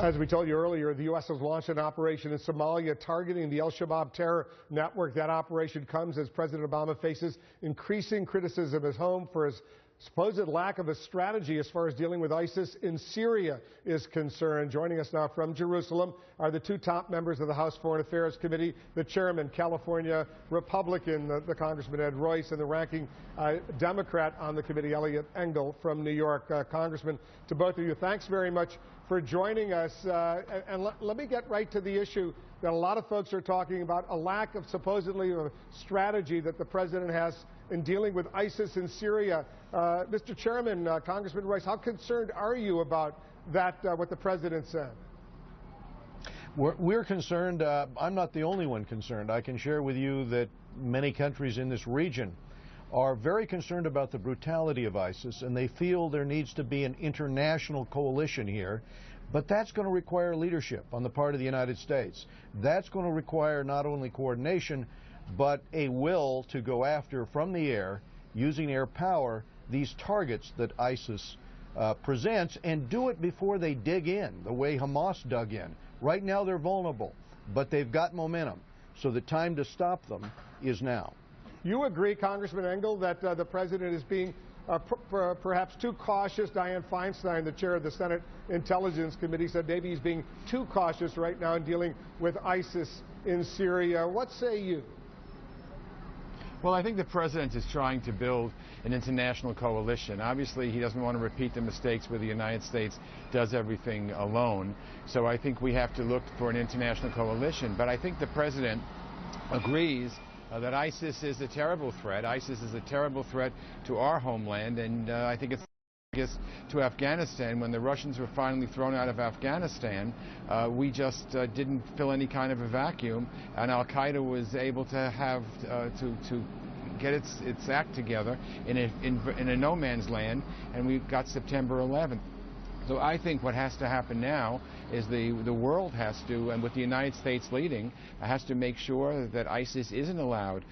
As we told you earlier, the U.S. has launched an operation in Somalia targeting the al-Shabaab terror network. That operation comes as President Obama faces increasing criticism at home for his supposed lack of a strategy as far as dealing with ISIS in Syria is concerned. Joining us now from Jerusalem are the two top members of the House Foreign Affairs Committee, the chairman, California Republican, the Congressman Ed Royce, and the ranking Democrat on the committee, Eliot Engel from New York. Congressman, to both of you, thanks very much for joining us. And let me get right to the issue that a lot of folks are talking about, a lack of supposedly a strategy that the president has in dealing with ISIS in Syria. Mr. Chairman, Congressman Royce, how concerned are you about that, what the president said? We're concerned. I'm not the only one concerned. I can share with you that many countries in this region are very concerned about the brutality of ISIS, and they feel there needs to be an international coalition here. But that's going to require leadership on the part of the United States. That's going to require not only coordination, but a will to go after from the air, using air power, these targets that ISIS presents, and do it before they dig in, the way Hamas dug in. Right now they're vulnerable, but they've got momentum. So the time to stop them is now. You agree, Congressman Engel, that the president is being perhaps too cautious? Dianne Feinstein, the chair of the Senate Intelligence Committee, said maybe he's being too cautious right now in dealing with ISIS in Syria. What say you? Well, I think the president is trying to build an international coalition. Obviously, he doesn't want to repeat the mistakes where the United States does everything alone. So I think we have to look for an international coalition. But I think the president agrees that ISIS is a terrible threat. ISIS is a terrible threat to our homeland, and I think it's to Afghanistan. When the Russians were finally thrown out of Afghanistan, we just didn't fill any kind of a vacuum, and Al-Qaeda was able to have to get its act together in a no man's land, and we got September 11th. So I think what has to happen now is the world has to, and with the United States leading, has to make sure that ISIS isn't allowed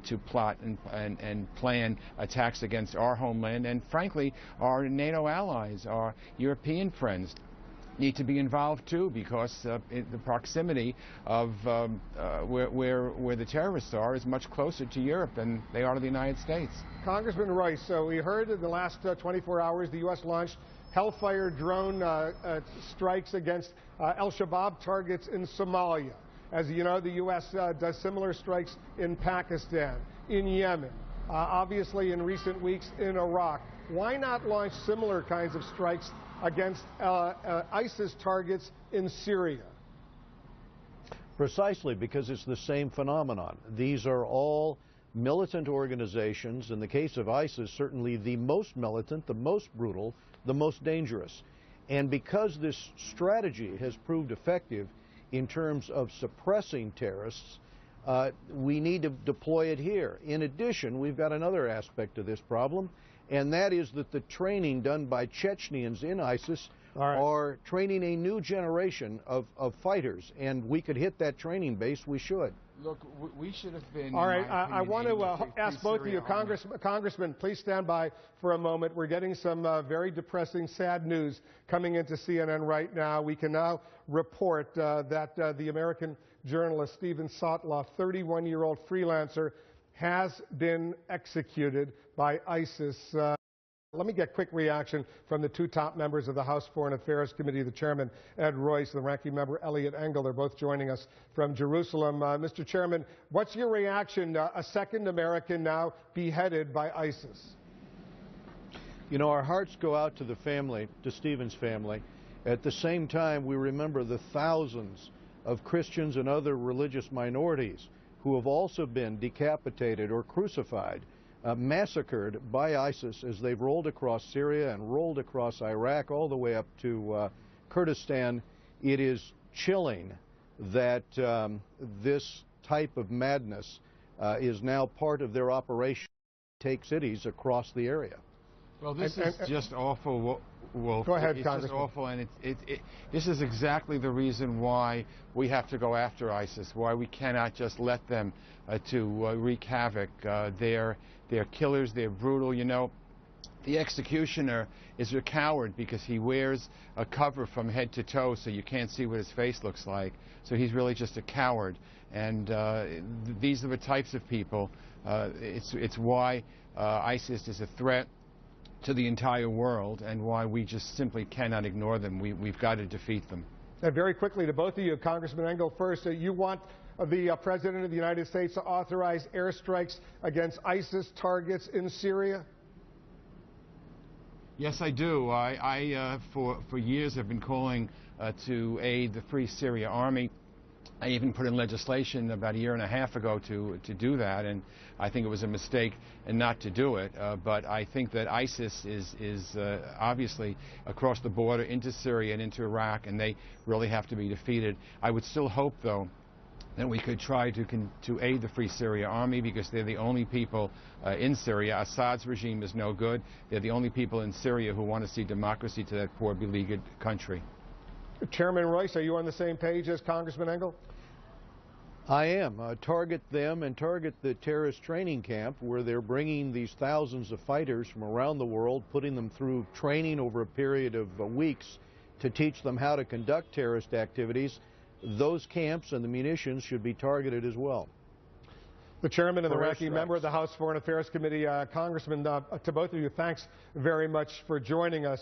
to plot and plan attacks against our homeland, and frankly, our NATO allies, our European friends need to be involved too, because the proximity of where the terrorists are is much closer to Europe than they are to the United States. Congressman Royce, so we heard in the last 24 hours the U.S. launched Hellfire drone strikes against al-Shabaab targets in Somalia. As you know, the U.S. does similar strikes in Pakistan, in Yemen, obviously in recent weeks in Iraq. Why not launch similar kinds of strikes against ISIS targets in Syria? Precisely, because it's the same phenomenon. These are all militant organizations. In the case of ISIS, certainly the most militant, the most brutal, the most dangerous. And because this strategy has proved effective in terms of suppressing terrorists, we need to deploy it here. In addition, we've got another aspect of this problem, and that is that the training done by Chechens in ISIS are training a new generation of fighters, and we could hit that training base. We should. Look, we should have been... All right, I want to ask both of you, Congressman, please stand by for a moment. We're getting some very depressing, sad news coming into CNN right now. We can now report that the American journalist Steven Sotloff, 31-year-old freelancer, has been executed by ISIS. Let me get quick reaction from the two top members of the House Foreign Affairs Committee, the chairman, Ed Royce, and the ranking member, Eliot Engel. They're both joining us from Jerusalem. Mr. Chairman, what's your reaction? A second American now beheaded by ISIS. You know, our hearts go out to the family, to Steven's family. At the same time, we remember the thousands of Christians and other religious minorities who have also been decapitated or crucified, massacred by ISIS as they've rolled across Syria and rolled across Iraq all the way up to Kurdistan. It is chilling that this type of madness is now part of their operation to take cities across the area. Well, this is just awful, Wolf. Go ahead, It's Congressman. just awful, and this is exactly the reason why we have to go after ISIS, why we cannot just let them to wreak havoc. They're killers, they're brutal. You know, the executioner is a coward because he wears a cover from head to toe so you can't see what his face looks like. So he's really just a coward. And these are the types of people. It's why ISIS is a threat to the entire world and why we just simply cannot ignore them. We've got to defeat them. And very quickly to both of you, Congressman Engel, first, you want the President of the United States to authorize airstrikes against ISIS targets in Syria? Yes, I do. I for years have been calling to aid the Free Syria Army. I even put in legislation about a year and a half ago to do that, and I think it was a mistake not to do it. But I think that ISIS is obviously across the border into Syria and into Iraq, and they really have to be defeated. I would still hope, though, that we could try to aid the Free Syria Army because they're the only people in Syria. Assad's regime is no good. They're the only people in Syria who want to see democracy to that poor, beleaguered country. Chairman Royce, are you on the same page as Congressman Engel? I am. Target them and target the terrorist training camp where they're bringing these thousands of fighters from around the world, putting them through training over a period of weeks to teach them how to conduct terrorist activities. Those camps and the munitions should be targeted as well. The chairman and the ranking member of the House Foreign Affairs Committee, Congressman, to both of you, thanks very much for joining us.